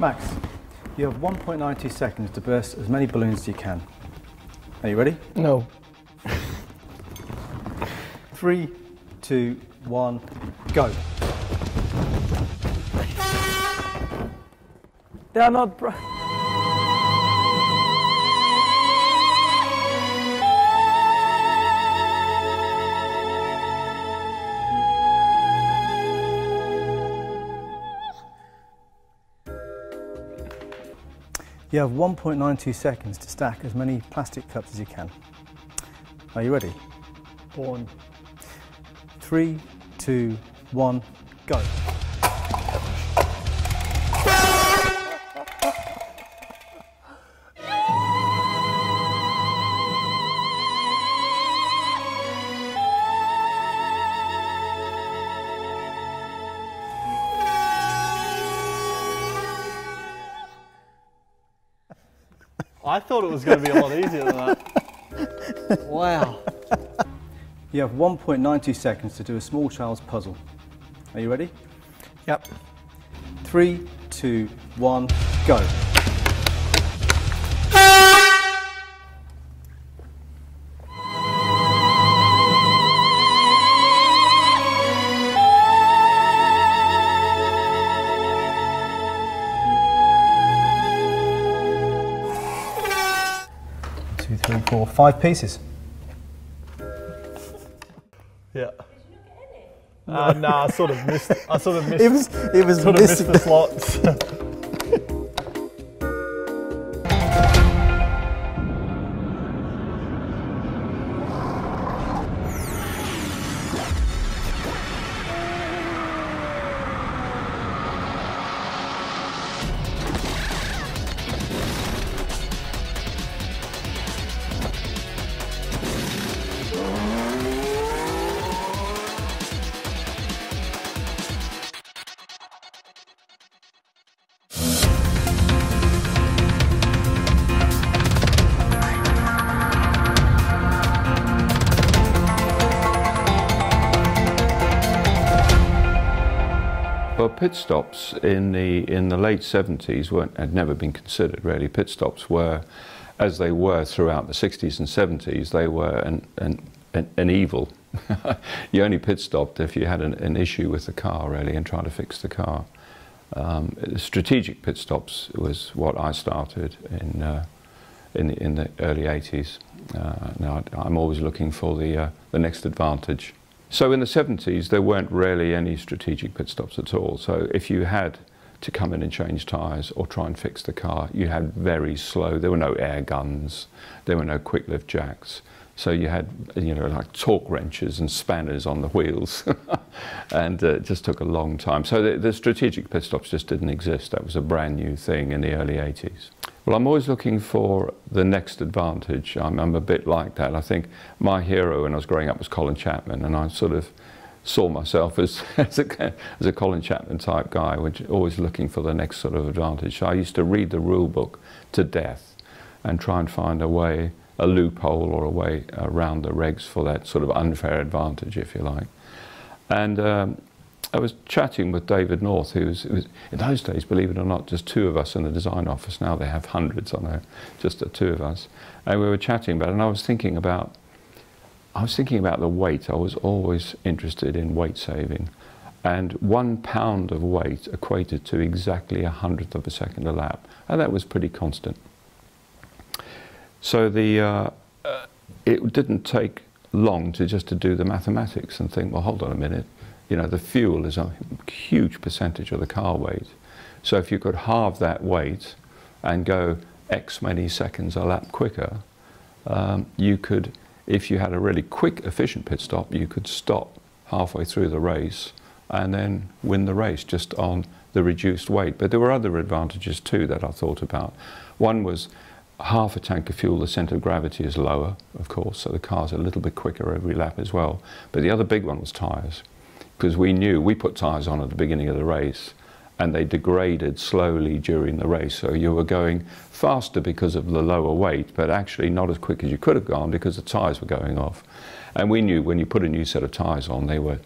Max, you have 1.92 seconds to burst as many balloons as you can. Are you ready? No. 3, 2, 1, go. They are not. You have 1.92 seconds to stack as many plastic cups as you can. Are you ready? Born. 3, 2, 1, go. I thought it was going to be a lot easier than that. Wow. You have 1.92 seconds to do a small child's puzzle. Are you ready? Yep. 3, 2, 1, go. Two, three, four, 5 pieces. Yeah. No, I sort of missed. I sort of missed. It was sort of missed the slots. Well, pit stops in the late 70s had never been considered really. Pit stops were, as they were throughout the 60s and 70s, they were an evil. You only pit stopped if you had an issue with the car really and tried to fix the car. Strategic pit stops was what I started in the early 80s. Now I'm always looking for the next advantage. So in the 70s, there weren't really any strategic pit stops at all. So if you had to come in and change tyres or try and fix the car, you had very slow, there were no air guns, there were no quick lift jacks. So you had, you know, like torque wrenches and spanners on the wheels. And it just took a long time. So the strategic pit stops just didn't exist. That was a brand new thing in the early 80s. Well, I'm always looking for the next advantage. I'm a bit like that. I think my hero when I was growing up was Colin Chapman, and I sort of saw myself as a Colin Chapman type guy, which always looking for the next sort of advantage. So I used to read the rule book to death and try and find a way, a loophole or a way around the regs for that sort of unfair advantage, if you like. And I was chatting with David North, who was, in those days, believe it or not, just 2 of us in the design office. Now they have hundreds, I know, just the 2 of us. And we were chatting about it, and I was thinking about the weight. I was always interested in weight saving. And 1 pound of weight equated to exactly 100th of a second a lap. And that was pretty constant. So it didn't take long to do the mathematics and think, well, hold on a minute. You know, the fuel is a huge percentage of the car weight. So if you could halve that weight and go X many seconds a lap quicker, you could, if you had a really quick, efficient pit stop, you could stop halfway through the race and then win the race just on the reduced weight. But there were other advantages too that I thought about. One was half a tank of fuel, the centre of gravity is lower, of course, so the car's a little bit quicker every lap as well. But the other big one was tyres. Because we put tyres on at the beginning of the race and they degraded slowly during the race. So you were going faster because of the lower weight, but actually not as quick as you could have gone because the tyres were going off. And we knew when you put a new set of tyres on, they were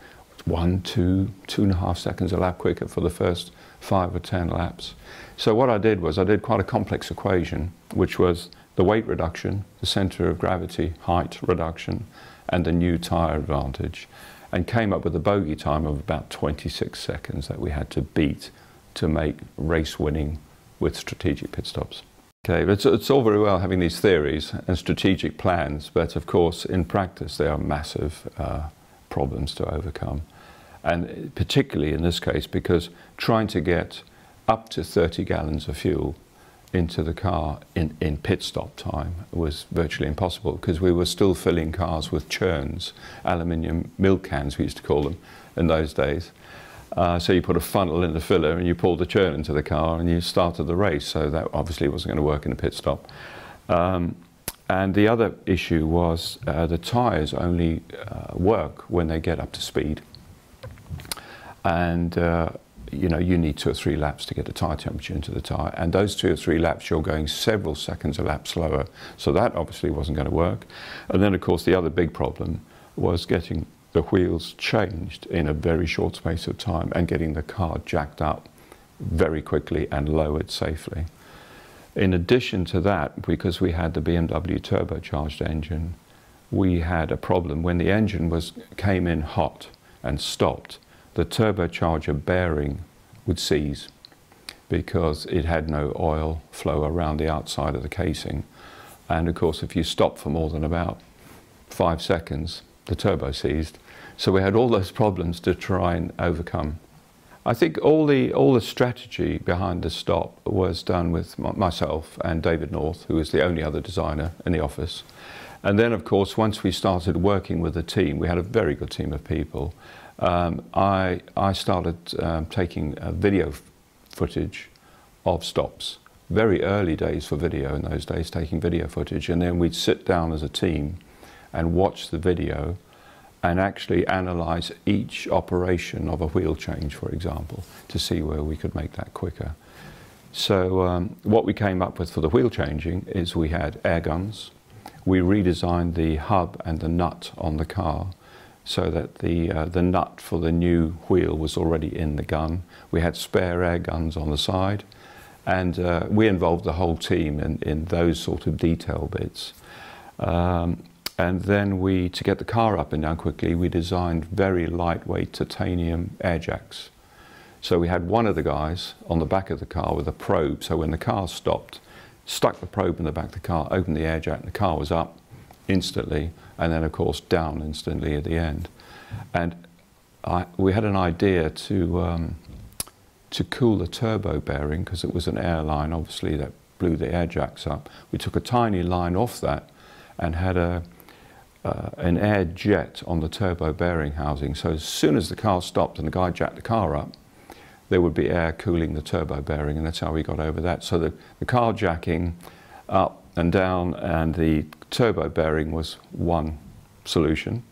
1, 2, 2.5 seconds a lap quicker for the first 5 or 10 laps. So what I did was I did quite a complex equation, which was the weight reduction, the centre of gravity height reduction, and the new tyre advantage, and came up with a bogey time of about 26 seconds that we had to beat to make race winning with strategic pit stops. Okay, but it's all very well having these theories and strategic plans, but of course in practice there are massive problems to overcome. And particularly in this case, because trying to get up to 30 gallons of fuel into the car in pit stop time was virtually impossible, because we were still filling cars with churns, aluminium milk cans we used to call them in those days. So you put a funnel in the filler and you pulled the churn into the car and you started the race, so that obviously wasn't going to work in a pit stop. And the other issue was the tyres only work when they get up to speed. And you know, you need 2 or 3 laps to get the tyre temperature into the tyre, and those 2 or 3 laps you're going several seconds a lap slower, so that obviously wasn't going to work. And then of course the other big problem was getting the wheels changed in a very short space of time and getting the car jacked up very quickly and lowered safely. In addition to that, because we had the BMW turbocharged engine, we had a problem when the engine came in hot and stopped. The turbocharger bearing would seize because it had no oil flow around the outside of the casing. And of course, if you stop for more than about 5 seconds, the turbo seized. So we had all those problems to try and overcome. I think all the strategy behind the stop was done with myself and David North, who was the only other designer in the office. And then, of course, once we started working with the team, we had a very good team of people. I started taking video footage of stops. Very early days for video in those days, taking video footage, and then we'd sit down as a team and watch the video and actually analyse each operation of a wheel change, for example, to see where we could make that quicker. So what we came up with for the wheel changing is we had air guns. We redesigned the hub and the nut on the car, so that the nut for the new wheel was already in the gun. We had spare air guns on the side, and we involved the whole team in those sort of detail bits. And then to get the car up and down quickly, we designed very lightweight titanium air jacks. So we had one of the guys on the back of the car with a probe, so when the car stopped, stuck the probe in the back of the car, opened the air jack, and the car was up instantly, and then of course down instantly at the end. And we had an idea to cool the turbo bearing, because it was an airline obviously that blew the air jacks up. We took a tiny line off that and had an air jet on the turbo bearing housing, so as soon as the car stopped and the guy jacked the car up, there would be air cooling the turbo bearing, and that's how we got over that. So the car jacking up and down and the turbo bearing was one solution,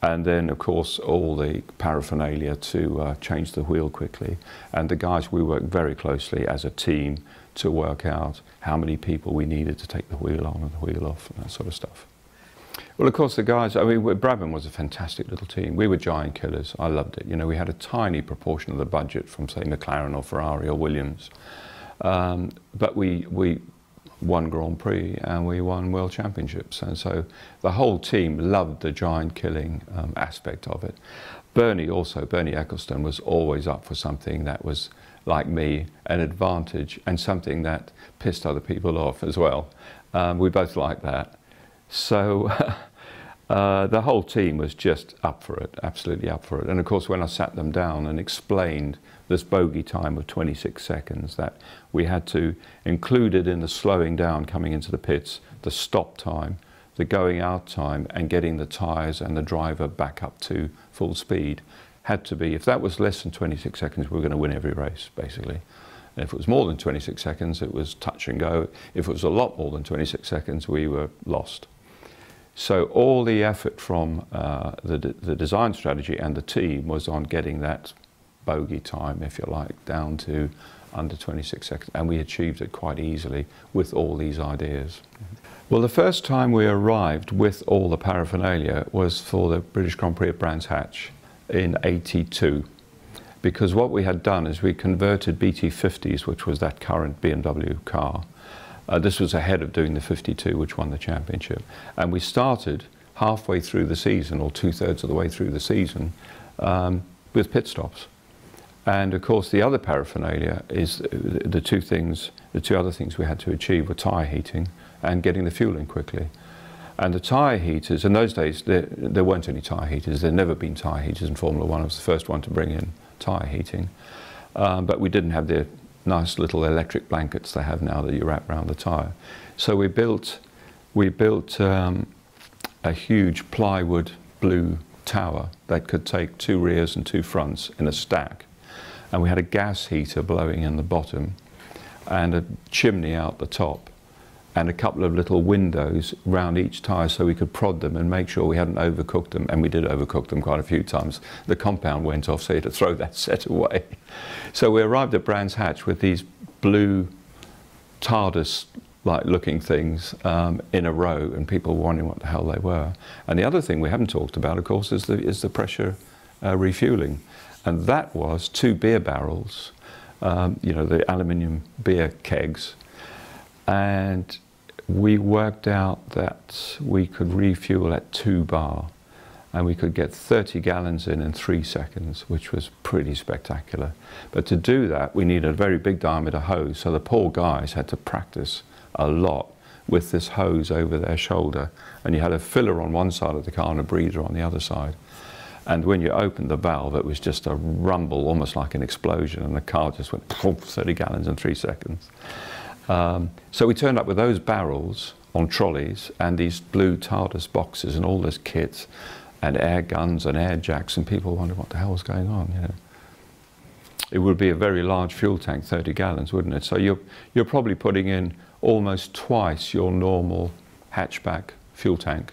and then of course all the paraphernalia to change the wheel quickly. And the guys, we worked very closely as a team to work out how many people we needed to take the wheel on and the wheel off and that sort of stuff. Well, of course the guys, I mean, Brabham was a fantastic little team. We were giant killers. I loved it. You know, we had a tiny proportion of the budget from, say, McLaren or Ferrari or Williams, but we won Grand Prix and we won World Championships, and so the whole team loved the giant killing aspect of it. Bernie Ecclestone was always up for something that was, like me, an advantage and something that pissed other people off as well. We both liked that. So the whole team was just up for it, absolutely up for it. And of course when I sat them down and explained this bogey time of 26 seconds, that we had to include it in the slowing down coming into the pits, the stop time, the going out time, and getting the tyres and the driver back up to full speed, had to be, if that was less than 26 seconds, we were going to win every race, basically. And if it was more than 26 seconds, it was touch and go. If it was a lot more than 26 seconds, we were lost. So all the effort from the design strategy and the team was on getting that bogey time, if you like, down to under 26 seconds. And we achieved it quite easily with all these ideas. Well, the first time we arrived with all the paraphernalia was for the British Grand Prix at Brands Hatch. in '82. Because what we had done is we converted BT50s, which was that current BMW car. This was ahead of doing the 52, which won the championship. And we started halfway through the season, or 2/3 of the way through the season, with pit stops. And of course, the other paraphernalia is the two other things we had to achieve were tyre heating and getting the fuel in quickly. And the tyre heaters, in those days, there weren't any tyre heaters. There'd never been tyre heaters in Formula One. I was the first one to bring in tyre heating. But we didn't have the nice little electric blankets they have now that you wrap around the tyre. So we built a huge plywood blue tower that could take 2 rears and 2 fronts in a stack. And we had a gas heater blowing in the bottom and a chimney out the top and a couple of little windows round each tyre so we could prod them and make sure we hadn't overcooked them. And we did overcook them quite a few times. The compound went off, so you had to throw that set away. So we arrived at Brands Hatch with these blue TARDIS-like looking things in a row, and people were wondering what the hell they were. And the other thing we haven't talked about, of course, is the pressure refueling. And that was 2 beer barrels, you know, the aluminium beer kegs. And we worked out that we could refuel at 2 bar, and we could get 30 gallons in 3 seconds, which was pretty spectacular. But to do that, we needed a very big diameter hose, so the poor guys had to practice a lot with this hose over their shoulder. And you had a filler on one side of the car and a breather on the other side. And when you opened the valve, it was just a rumble, almost like an explosion, and the car just went 30 gallons in 3 seconds. So we turned up with those barrels on trolleys and these blue TARDIS boxes and all this kit and air guns and air jacks, and people wondered what the hell was going on, you know. It would be a very large fuel tank, 30 gallons, wouldn't it? So you're probably putting in almost twice your normal hatchback fuel tank,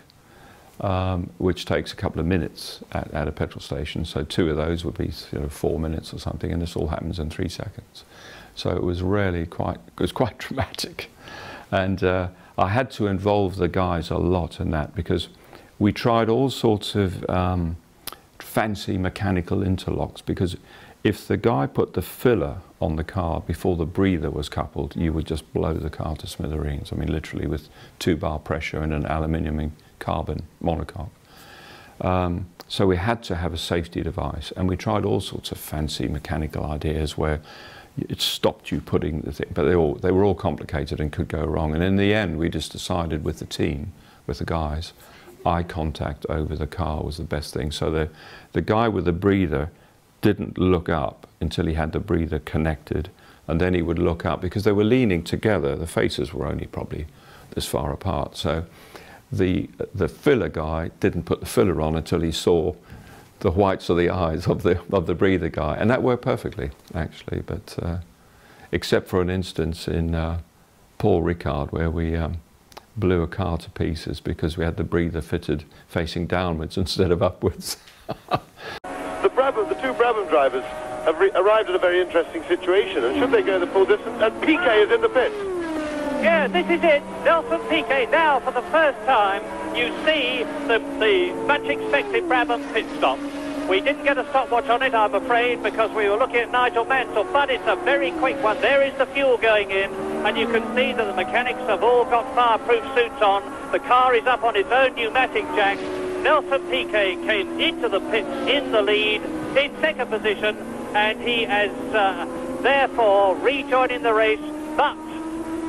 which takes a couple of minutes at a petrol station. So 2 of those would be, you know, 4 minutes or something, and this all happens in 3 seconds. So it was really quite dramatic. And I had to involve the guys a lot in that, because we tried all sorts of fancy mechanical interlocks, because if the guy put the filler on the car before the breather was coupled, you would just blow the car to smithereens. I mean, literally, with 2 bar pressure and an aluminium and carbon monocoque. So we had to have a safety device, and we tried all sorts of fancy mechanical ideas where it stopped you putting the thing, but they were all complicated and could go wrong. And in the end, we just decided with the team, with the guys, eye contact over the car was the best thing. So the guy with the breather didn't look up until he had the breather connected, and then he would look up, because they were leaning together. The faces were only probably this far apart. So the filler guy didn't put the filler on until he saw the whites of the eyes of the breather guy, and that worked perfectly, actually. But except for an instance in Paul Ricard, where we blew a car to pieces because we had the breather fitted facing downwards instead of upwards. The 2 Brabham drivers have arrived at a very interesting situation, and should they go the full distance, and Piquet is in the pits. Yeah, this is it. Nelson Piquet now, for the first time, you see the much expected Brabham pit stop. We didn't get a stopwatch on it, I'm afraid, because we were looking at Nigel Mansell, but it's a very quick one. There is the fuel going in, and you can see that the mechanics have all got fireproof suits on. The car is up on its own pneumatic jacks. Nelson Piquet came into the pits in the lead, in 2nd position, and he has therefore rejoining the race, but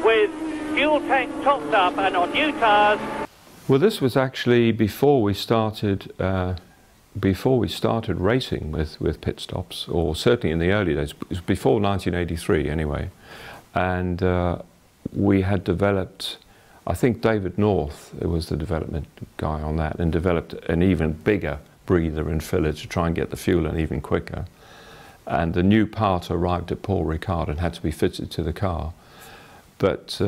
with fuel tank topped up and on new tyres. Well, this was actually before we started racing with pit stops, or certainly in the early days. It was before 1983 anyway. And we had developed, I think David North was the development guy on that, and developed an even bigger breather and filler to try and get the fuel in even quicker. And the new part arrived at Paul Ricard and had to be fitted to the car. But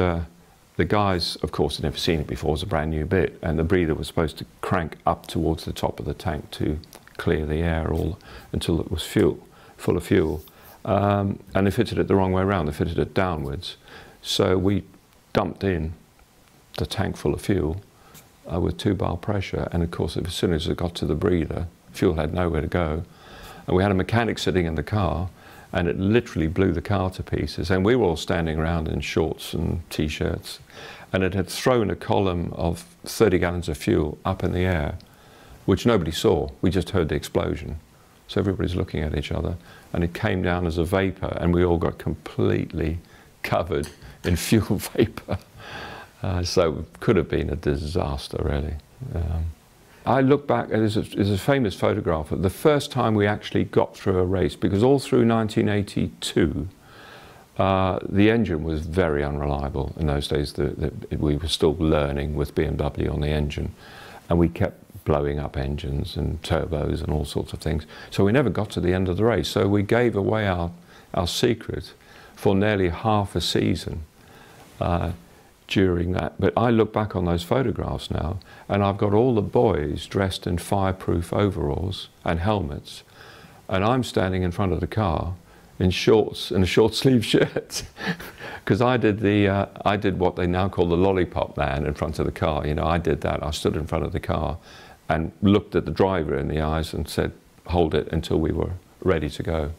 the guys, of course, had never seen it before. It was a brand new bit, and the breather was supposed to crank up towards the top of the tank to clear the air until it was full of fuel. And they fitted it the wrong way around. They fitted it downwards. So we dumped in the tank full of fuel with 2 bar pressure, and of course, as soon as it got to the breather, fuel had nowhere to go. And we had a mechanic sitting in the car, and it literally blew the car to pieces. And we were all standing around in shorts and t-shirts, and it had thrown a column of 30 gallons of fuel up in the air, which nobody saw. We just heard the explosion. So everybody's looking at each other, and it came down as a vapor, and we all got completely covered in fuel vapor. So it could have been a disaster, really. I look back, there's a famous photograph of the first time we actually got through a race, because all through 1982, the engine was very unreliable. In those days, we were still learning with BMW on the engine, and we kept blowing up engines and turbos and all sorts of things. So we never got to the end of the race. So we gave away our secret for nearly half a season during that. But I look back on those photographs now, and I've got all the boys dressed in fireproof overalls and helmets, and I'm standing in front of the car in shorts and a short sleeve shirt, because I did what they now call the lollipop man in front of the car. You know, I did that. I stood in front of the car and looked at the driver in the eyes and said, "Hold it until we were ready to go."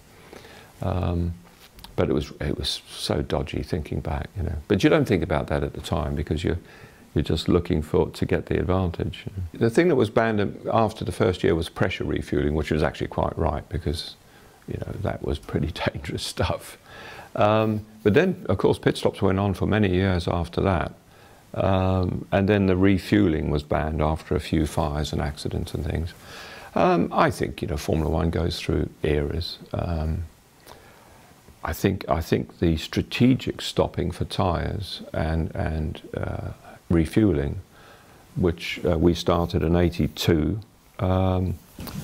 But it was so dodgy thinking back, you know. But you don't think about that at the time, because you're just looking to get the advantage. The thing that was banned after the first year was pressure refueling, which was actually quite right, because you know that was pretty dangerous stuff. But then, of course, pit stops went on for many years after that, and then the refueling was banned after a few fires and accidents and things. I think, you know, Formula One goes through eras. I think the strategic stopping for tyres and refueling, which we started in '82,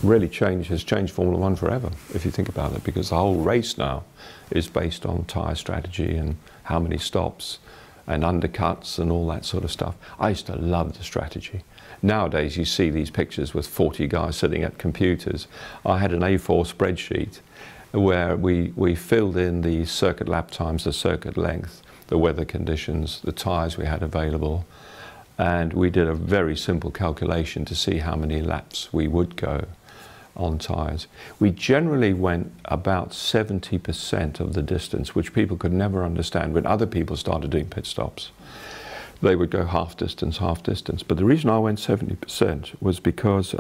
really has changed Formula One forever, if you think about it, because the whole race now is based on tyre strategy and how many stops and undercuts and all that sort of stuff. I used to love the strategy. Nowadays you see these pictures with 40 guys sitting at computers. I had an A4 spreadsheet where we filled in the circuit lap times, the circuit length, the weather conditions, the tyres we had available, and we did a very simple calculation to see how many laps we would go on tyres. We generally went about 70% of the distance, which people could never understand. When other people started doing pit stops, they would go half distance. But the reason I went 70% was because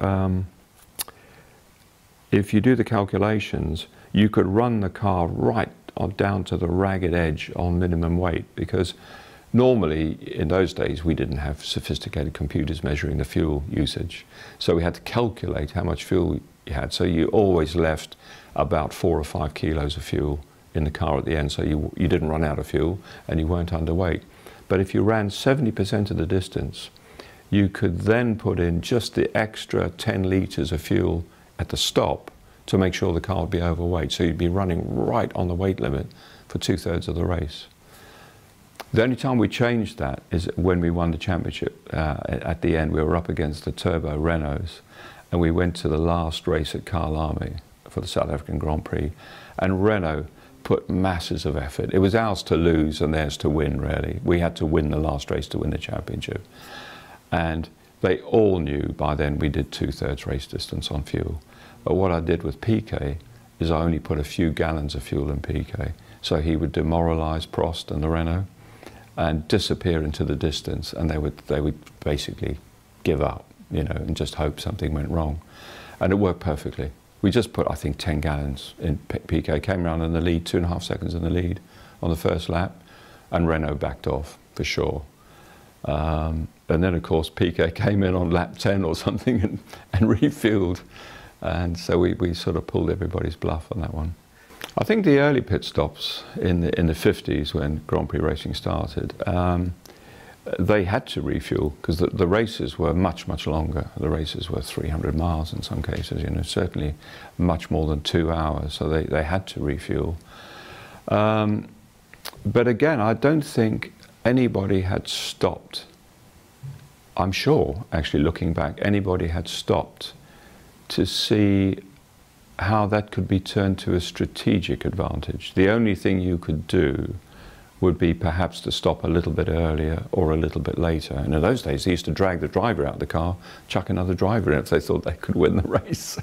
if you do the calculations, you could run the car right down to the ragged edge on minimum weight, because normally in those days we didn't have sophisticated computers measuring the fuel usage. So we had to calculate how much fuel you had. So you always left about 4 or 5 kilos of fuel in the car at the end, so you didn't run out of fuel and you weren't underweight. But if you ran 70% of the distance, you could then put in just the extra 10 litres of fuel at the stop to make sure the car would be overweight. So you'd be running right on the weight limit for 2/3 of the race. The only time we changed that is when we won the championship. At the end, we were up against the turbo Renaults, and we went to the last race at Kyalami for the South African Grand Prix, and Renault put masses of effort. It was ours to lose and theirs to win, really. We had to win the last race to win the championship. And they all knew by then we did 2/3 race distance on fuel. But what I did with PK is I only put a few gallons of fuel in PK. So he would demoralise Prost and the Renault and disappear into the distance, and they would basically give up, you know, and just hope something went wrong. And it worked perfectly. We just put, I think, 10 gallons in PK, came around in the lead, 2.5 seconds in the lead on the first lap, and Renault backed off for sure. And then, of course, PK came in on lap 10 or something and refueled. And so we sort of pulled everybody's bluff on that one. I think the early pit stops in the 50s, when Grand Prix racing started, they had to refuel, because the races were much longer. The races were 300 miles in some cases, you know, certainly much more than 2 hours. So they had to refuel. But again, I don't think anybody had stopped. I'm sure, actually, looking back, anybody had stopped to see how that could be turned to a strategic advantage. The only thing you could do would be perhaps to stop a little bit earlier or a little bit later. And in those days, they used to drag the driver out of the car, chuck another driver in if they thought they could win the race.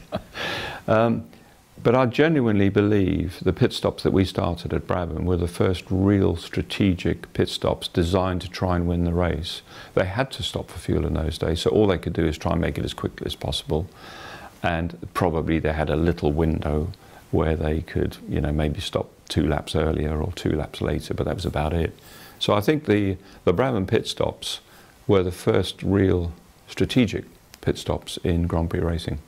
But I genuinely believe the pit stops that we started at Brabham were the first real strategic pit stops designed to try and win the race. They had to stop for fuel in those days, so all they could do is try and make it as quickly as possible. And probably they had a little window where they could, you know, maybe stop 2 laps earlier or 2 laps later, but that was about it. So I think the Brabham pit stops were the first real strategic pit stops in Grand Prix racing.